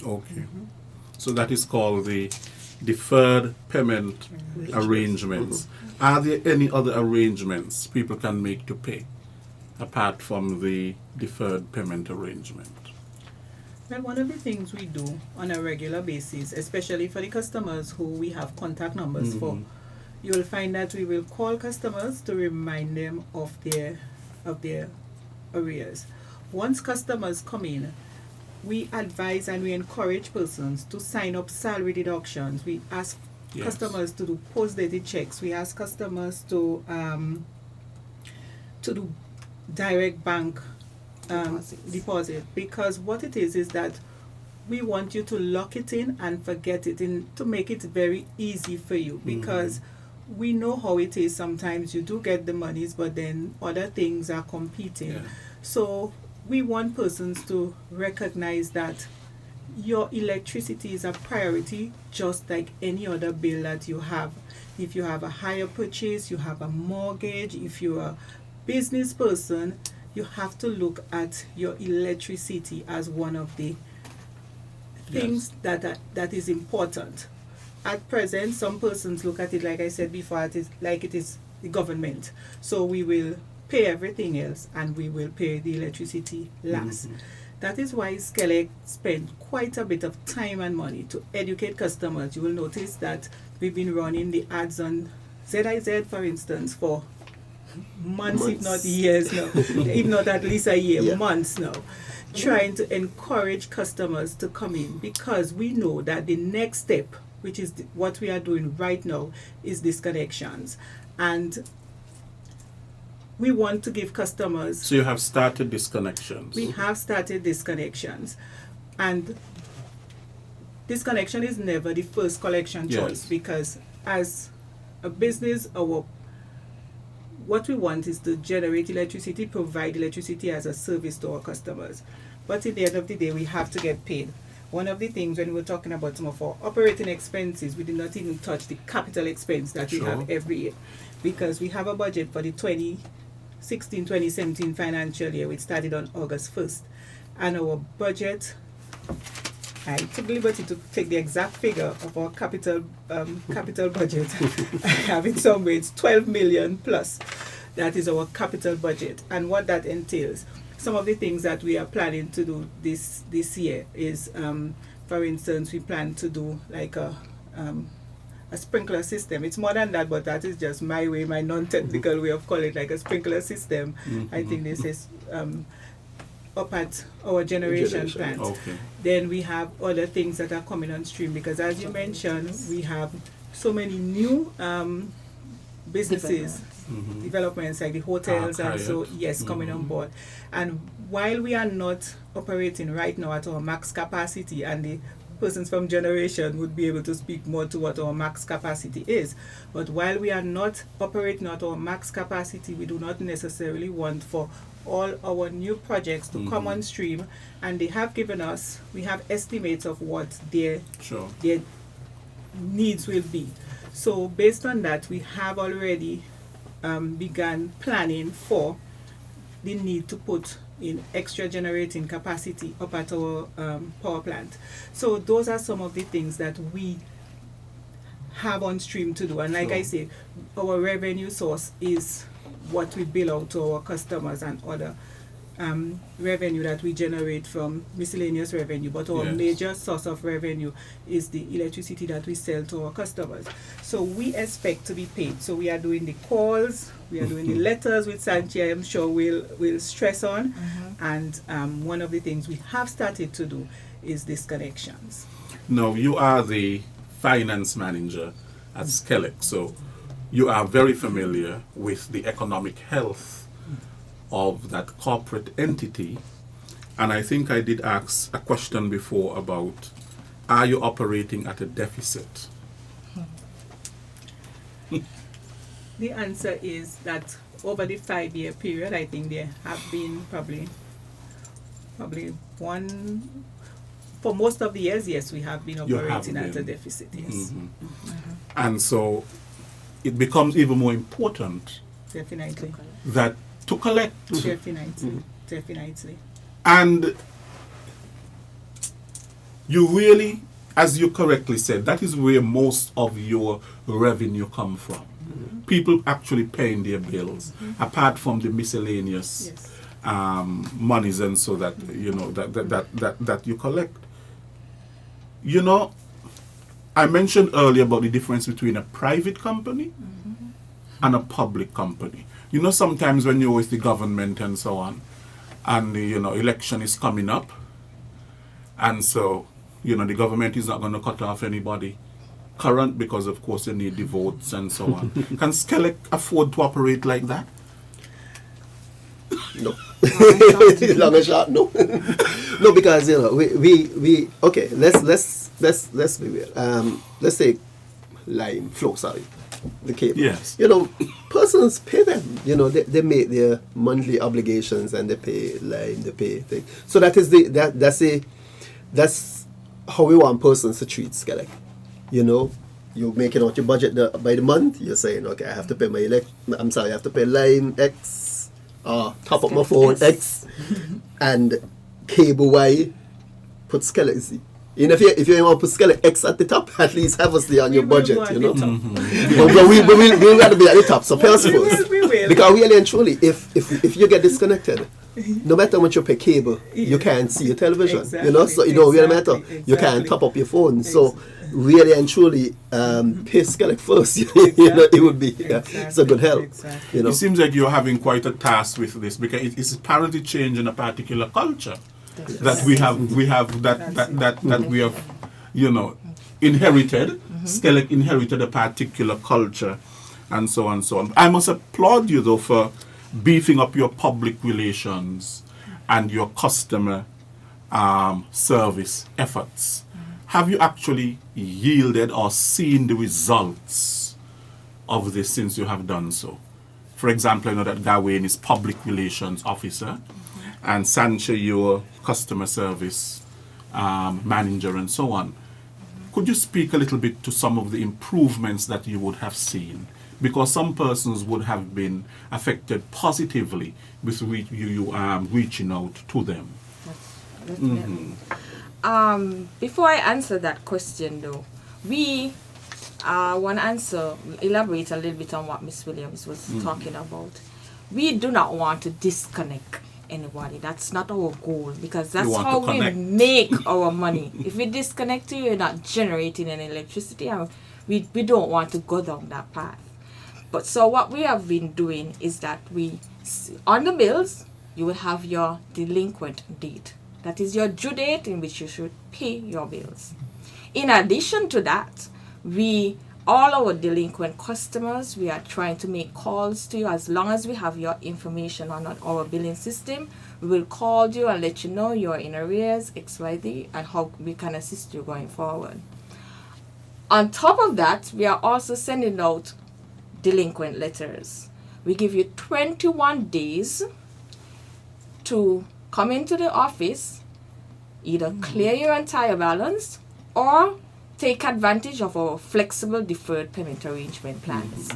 Okay. So that is called the deferred payment arrangements. Are there any other arrangements people can make to pay apart from the deferred payment arrangement? Well, one of the things we do on a regular basis, especially for the customers who we have contact numbers for, you will find that we will call customers to remind them of their arrears. Once customers come in, we advise and we encourage persons to sign up salary deductions. We ask customers to do post-dated checks. We ask customers to do direct bank deposit, because what it is that we want you to lock it in and forget it, and to make it very easy for you, because we know how it is. Sometimes you do get the monies, but then other things are competing. Yeah. So we want persons to recognize that your electricity is a priority, just like any other bill that you have. If you have a hire purchase, you have a mortgage, if you're a business person, you have to look at your electricity as one of the things that is important. At present, some persons look at it, like I said before, it is the government. So we will pay everything else and we will pay the electricity last. That is why SKELEC spend quite a bit of time and money to educate customers. You will notice that we've been running the ads on ZIZ, for instance, for months, if not years now, if not at least a year, months now, trying to encourage customers to come in, because we know that the next step, which is what we are doing right now, is disconnections. And we want to give customers... So you have started disconnections. We have started disconnections. And disconnection is never the first collection choice, because as a business, what we want is to generate electricity, provide electricity as a service to our customers. But at the end of the day, we have to get paid. One of the things when we're talking about some of our operating expenses, we did not even touch the capital expense that we have every year, because we have a budget for the 2016-2017 financial year, which started on August 1st. And our budget, I took the liberty to take the exact figure of our capital budget. I have it somewhere. It's 12 million plus. That is our capital budget. And what that entails, some of the things that we are planning to do this year is, for instance, we plan to do like a sprinkler system. It's more than that, but that is just my way, my non-technical way of calling it, like a sprinkler system. I think this is up at our generation plant. Then we have other things that are coming on stream, because as you mentioned, we have so many new businesses, developments like the hotels and so, coming on board. And while we are not operating right now at our max capacity, and the persons from generation would be able to speak more to what our max capacity is, but while we are not operating at our max capacity, we do not necessarily want for all our new projects to come on stream, and they have given us, we have estimates of what their needs will be. So based on that, we have already begun planning for the need to put in extra generating capacity up at our power plant. So those are some of the things that we have on stream to do. And like I say, our revenue source is what we bill out to our customers and other revenue that we generate from miscellaneous revenue. But our major source of revenue is the electricity that we sell to our customers. So we expect to be paid. So we are doing the calls, we are doing the letters, which Sanchi, I am sure will stress on. And one of the things we have started to do is disconnections. Now, you are the finance manager at SKELEC, so you are very familiar with the economic health of that corporate entity. And I think I did ask a question before about, are you operating at a deficit? The answer is that over the 5-year period, I think there have been probably one, for most of the years, yes, we have been operating at a deficit, yes. And so it becomes even more important definitely that to collect. Definitely. And you really, as you correctly said, that is where most of your revenue come from. People actually paying their bills, apart from the miscellaneous monies and so that that you collect. You know, I mentioned earlier about the difference between a private company and a public company. You know, sometimes when you're with the government and so on, and the, election is coming up, and so, the government is not going to cut off anybody current because, of course, they need the votes and so on. Can SKELEC afford to operate like that? No. Long and short, no. No, because, we okay, let's be real. Let's say line flow, sorry. The cable. Yes. Persons pay them. They make their monthly obligations and they pay line, they pay thing. So that is that's how we want persons to treat SKELEC. You're making out your budget by the month. You're saying, okay, I have to pay I have to pay line X, top up my phone X, and cable Y. Put SKELEC. If you want to put SKELEC X at the top, at least have us there on your budget, But we'll rather be at the top, so pay us first. Because really and truly, if you get disconnected, no matter how much you pay cable, you can't see your television, so it don't really matter. You can't top up your phone. So really and truly, pay SKELEC first, it would be it's a good help. It seems like you're having quite a task with this, because it is apparently changing a particular culture. That we have inherited. SKELEC inherited a particular culture, and so on and so on. I must applaud you though for beefing up your public relations and your customer service efforts. Have you actually yielded or seen the results of this since you have done so? For example, I know that Gawain is public relations officer, and Sancho, your customer service manager, and so on. Could you speak a little bit to some of the improvements that you would have seen? Because some persons would have been affected positively with you reaching out to them. Definitely. Before I answer that question, though, we want to elaborate a little bit on what Miss Williams was talking about. We do not want to disconnect anybody. That's not our goal, because that's how we make our money. If we disconnect you, you're not generating any electricity, and we don't want to go down that path. But so what we have been doing is that on the bills, you will have your delinquent date. That is your due date in which you should pay your bills. In addition to that, all our delinquent customers, we are trying to make calls to you. As long as we have your information on our billing system, we will call you and let you know you're in arrears, XYZ, and how we can assist you going forward. On top of that, we are also sending out delinquent letters. We give you 21 days to come into the office, either clear your entire balance or take advantage of our flexible deferred payment arrangement plans.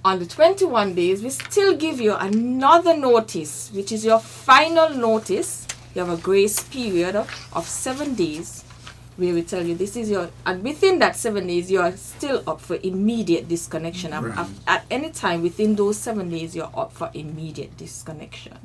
On the 21 days, we still give you another notice, which is your final notice. You have a grace period of 7 days, where we tell you this is and within that 7 days, you are still up for immediate disconnection. Right. At any time within those 7 days, you're up for immediate disconnection.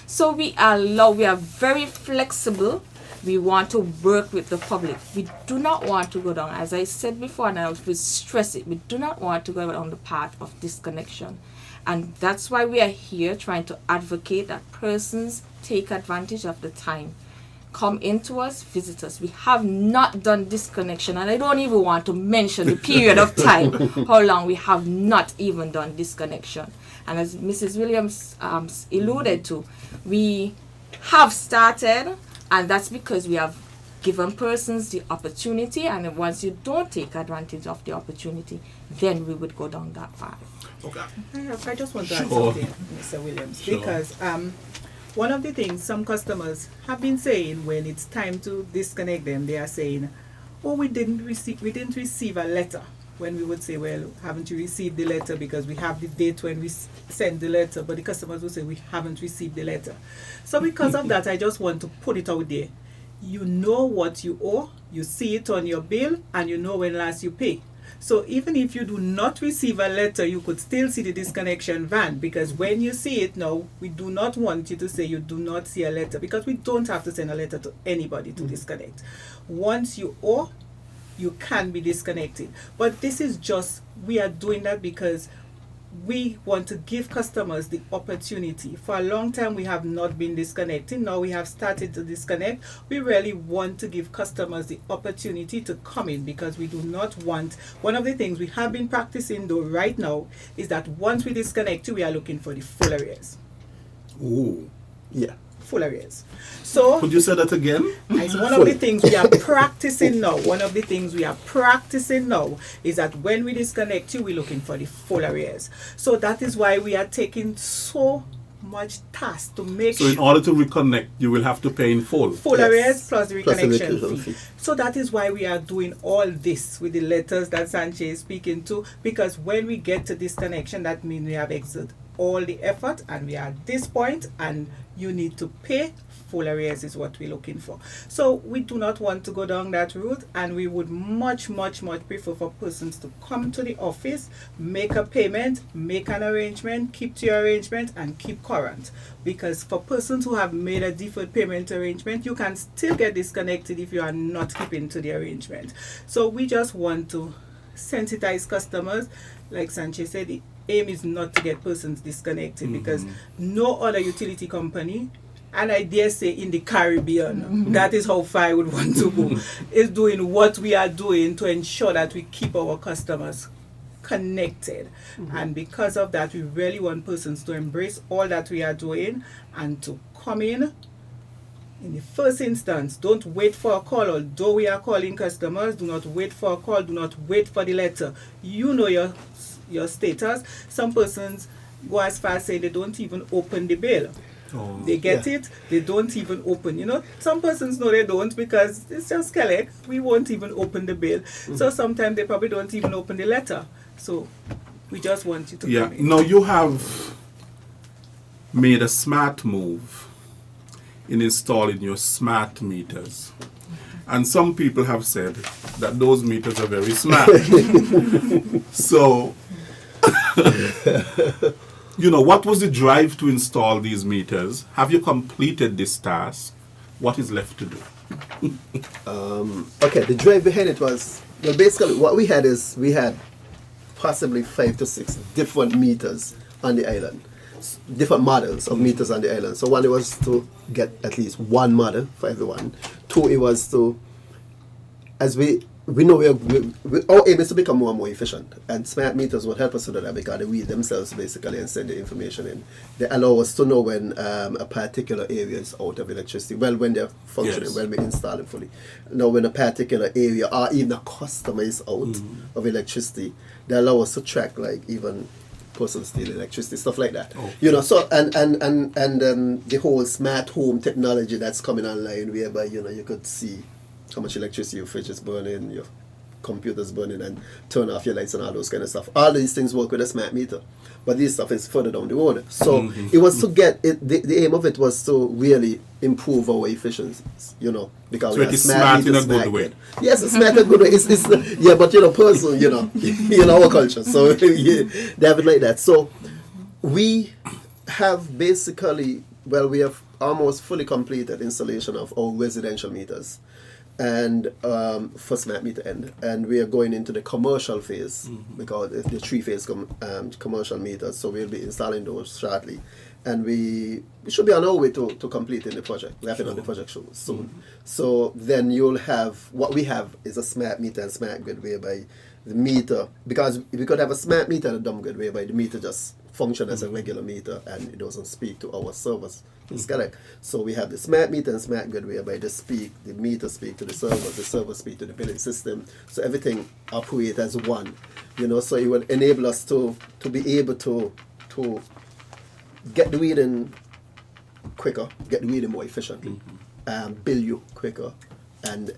So we are very flexible. We want to work with the public. We do not want to go down, as I said before, and I will stress it, we do not want to go down the path of disconnection. And that's why we are here trying to advocate that persons take advantage of the time. Come into us, visit us. We have not done disconnection, and I don't even want to mention the period of time, how long we have not even done disconnection. And as Mrs. Williams alluded to, we have started, and that's because we have given persons the opportunity, and once you don't take advantage of the opportunity, then we would go down that path. Okay. I just want to add something, Mr. Williams, because one of the things some customers have been saying when it's time to disconnect them, they are saying, oh, we didn't receive a letter. When we would say, well, haven't you received the letter, because we have the date when we send the letter, but the customers will say we haven't received the letter. So because of that, I just want to put it out there. you know what you owe, you see it on your bill, and you know when last you pay. So even if you do not receive a letter, you could still see the disconnection van, because when you see it now, we do not want you to say you do not see a letter, because we don't have to send a letter to anybody to disconnect. Once you owe, you can be disconnected. But this is just, we are doing that because we want to give customers the opportunity. For a long time we have not been disconnecting. Now we have started to disconnect. We really want to give customers the opportunity to come in, because we do not want, one of the things we have been practicing though right now is that once we disconnect you, we are looking for the full arrears. Ooh. Yeah. Full arrears. So Could you say that again? it's one of the things we are practicing now. One of the things we are practicing now is that when we disconnect you, we're looking for the full arrears. So that is why we are taking so much task to make So in order to reconnect, you will have to pay in full. full Yes. arrears plus the Plus the reconnection reconnection fee. fee. So that is why we are doing all this with the letters that Sanchez is speaking to, because when we get to disconnection, that means we have exerted all the effort and we are at this point and you need to pay. Full arrears is what we're looking for. So we do not want to go down that route, and we would much prefer for persons to come to the office, make a payment, make an arrangement, keep to your arrangement and keep current. Because for persons who have made a deferred payment arrangement, you can still get disconnected if you are not keeping to the arrangement. So we just want to sensitize customers. Like Sanchez said, the aim is not to get persons disconnected, because no other utility company, and I dare say in the Caribbean, that is how far I would want to go, is doing what we are doing to ensure that we keep our customers connected. And because of that, we really want persons to embrace all that we are doing and to come in the first instance. Don't wait for a call. Although we are calling customers, do not wait for a call, do not wait for the letter. You know your status. Some persons go as far as saying they don't even open the bill. Oh. They get it, they don't even open. You know, some persons know they don't, because it's just SKELEC. We won't even open the bill. So sometimes they probably don't even open the letter. So we just want you to come in. Now you have made a smart move in installing your smart meters. And some people have said that those meters are very smart. So, what was the drive to install these meters? Have you completed this task? What is left to do? Okay, the drive behind it was, well, basically what we had is we had possibly 5 to 6 different meters on the island, different models of meters on the island. So one, it was to get at least one model for everyone. 2, it was to, as we know, our aim is to become more and more efficient, and smart meters would help us to do that, because they read themselves basically and send the information in. They allow us to know when a particular area is out of electricity, well, when they're functioning, Yes. when we install them fully. Now when a particular area or even a customer is out of electricity, they allow us to track, like, even person stealing electricity, stuff like that. Oh. So and the whole smart home technology that's coming online, whereby you could see how much electricity your fridge is burning, your computer's burning, and turn off your lights and all those kind of stuff. All these things work with a smart meter, but this stuff is further down the road. So it was to get it. The aim of it was to really improve our efficiencies, because So we it are is smart in a good way. grid. Yes, it's smart in a good way. It's but personal, our culture. So they have it like that. So we have basically, we have almost fully completed installation of our residential meters, and for smart meter end, and we are going into the commercial phase, because the 3-phase commercial meters. So we'll be installing those shortly, and we should be on our way to completing the project, wrapping up the project soon. So then you'll have, what we have is a smart meter and smart grid, whereby the meter, because we could have a smart meter and a dumb grid, whereby the meter just function as a regular meter and it doesn't speak to our servers in SKELEC. So we have the smart meter and smart grid, whereby the meter speak to the server speak to the billing system. So everything operate as one, so it will enable us to be able to get the reading quicker, get the reading more efficiently, bill you quicker, and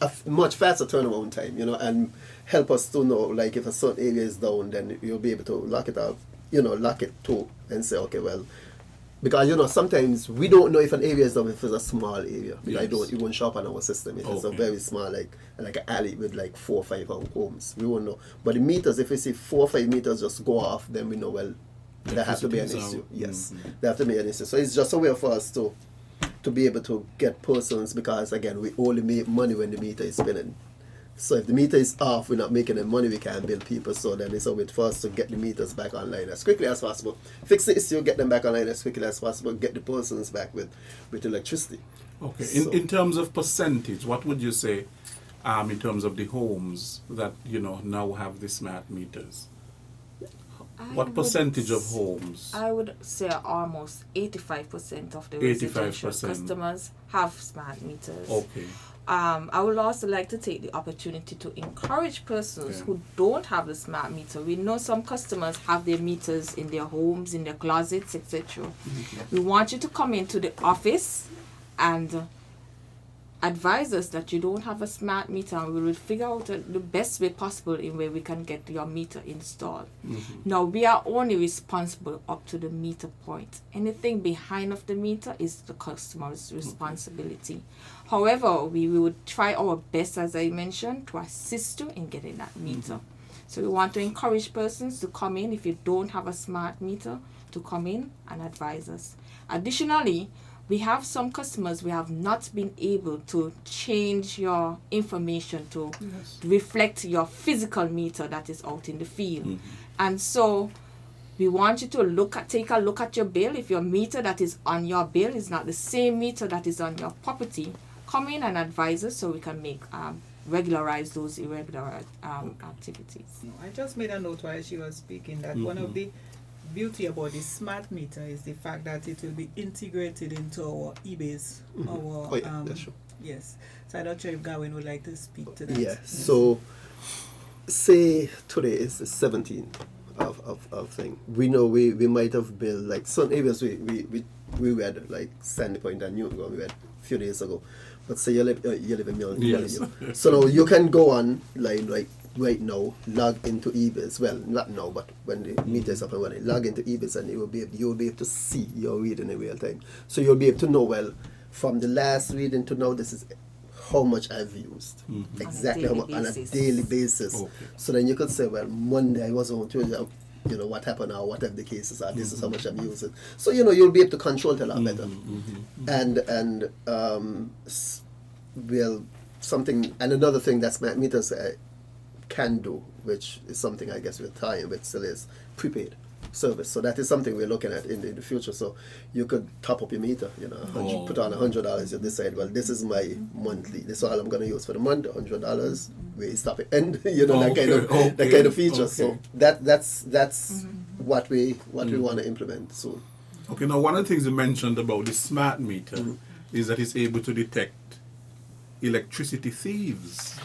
a much faster turnaround time, and help us to know, like, if a certain area is down, then you'll be able to lock it up, lock it to, and say, okay, well, Because sometimes we don't know if an area is done if it's a small area. Because Yes. it won't show up on our system. If it's a Okay. very small, like an alley with like 4 or 5 homes, we won't know. But the meters, if we see 4 or 5 meters just go off, then we know, well, there has to be an Electricity is issue. out. Yes, Mhm. there have to be an issue. So it's just a way for us to be able to get persons, because again, we only make money when the meter is spinning. So if the meter is off, we're not making any money, we can't bill people. So then it's a way for us to get the meters back online as quickly as possible. Fix the issue, get them back online as quickly as possible, get the persons back with electricity. Okay. So- In terms of percentage, what would you say in terms of the homes that now have the smart meters? I What would percentage of s- homes? I would say almost 85% of the residential 85%. customers have smart meters. Okay. I would also like to take the opportunity to encourage persons Yeah. who don't have the smart meter. We know some customers have their meters in their homes, in their closets, etc. We want you to come into the office and advise us that you don't have a smart meter, and we will figure out the best way possible in where we can get your meter installed. Now, we are only responsible up to the meter point. Anything behind of the meter is the customer's responsibility. However, we would try our best, as I mentioned, to assist you in getting that meter. So we want to encourage persons to come in, if you don't have a smart meter, to come in and advise us. Additionally, we have some customers we have not been able to change your information to reflect your physical meter that is out in the field. And so we want you to take a look at your bill. If your meter that is on your bill is not the same meter that is on your property, come in and advise us so we can make regularize those irregular activities. I just made a note while she was speaking that one of the beauty about the smart meter is the fact that it will be integrated into our e-base. Our Oh, yeah, that's true. yes. So I'm not sure if Gawain would like to speak to that. Yeah. So, say today is the 17th of thing. We know we might have built like some areas we read like Sandy Point and Newton. We read a few days ago. But say you live in Millennium. Yes. So now you can go online like right now, log into eBiz. Well, not now, but when the meter is up and running, log into eBiz, and you will be able to see your reading in real time. So you'll be able to know, well, from the last reading to now, this is how much I've used. Exactly how much on a daily basis. Okay. So then you could say, well, Monday I was on Tuesday, what happened or whatever the cases are, this is how much I'm using. So you'll be able to control it a lot better. And well, something, and another thing that smart meters can do, which is something I guess we're tying with still, is prepaid service. So that is something we're looking at in the future. So you could top up your meter, put on $100. You decide, well, this is my monthly. This is all I'm going to use for the month. $100. We stop it, and that kind of feature. So that's what we want to implement soon. Okay. Now, one of the things you mentioned about the smart meter is that it's able to detect electricity thieves,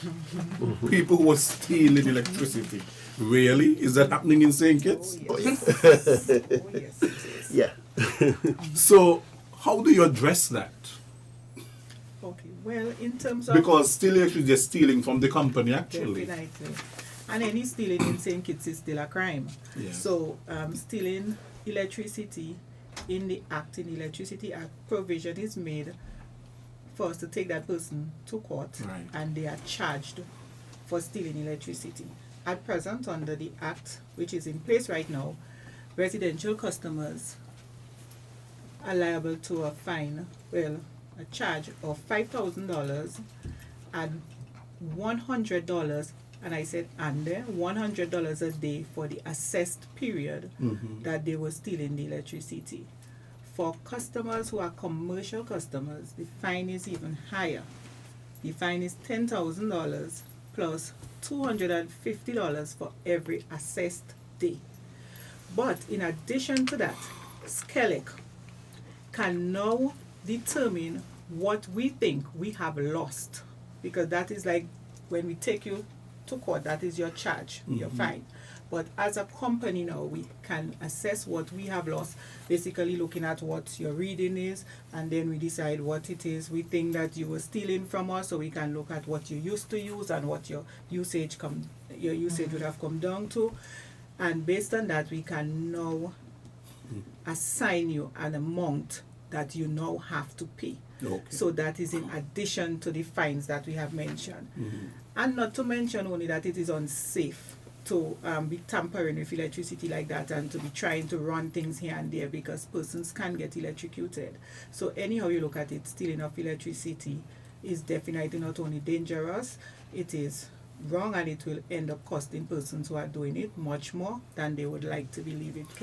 people who are stealing electricity. Really? Is that happening in St. Kitts? Oh yes. Oh yes, it is. Yeah. Mm-hmm. How do you address that? Okay. Well, in terms of Because stealing electricity is stealing from the company, actually. definitely, and any stealing in St. Kitts is still a crime. Yeah. So stealing electricity in the Electricity Act, provision is made for us to take that person to court, Right. and they are charged for stealing electricity. At present, under the Act, which is in place right now, residential customers are liable to a fine, a charge of $5,000 and $100, and I said under $100 a day for the assessed period that they were stealing the electricity. For customers who are commercial customers, the fine is even higher. The fine is $10,000 plus $250 for every assessed day. But in addition to that, SKELEC can now determine what we think we have lost, because that is like when we take you to court, that is your charge, your fine. But as a company now, we can assess what we have lost, basically looking at what your reading is, and then we decide what it is we think that you were stealing from us, so we can look at what you used to use and what your usage would have come down to. And based on that, we can now assign you an amount that you now have to pay. Okay. So that is in addition to the fines that we have mentioned. Mhm. And not to mention only that it is unsafe to be tampering with electricity like that and to be trying to run things here and there, because persons can get electrocuted. So anyhow you look at it, stealing of electricity is definitely not only dangerous, it is wrong, and it will end up costing persons who are doing it much more than they would like to believe it can.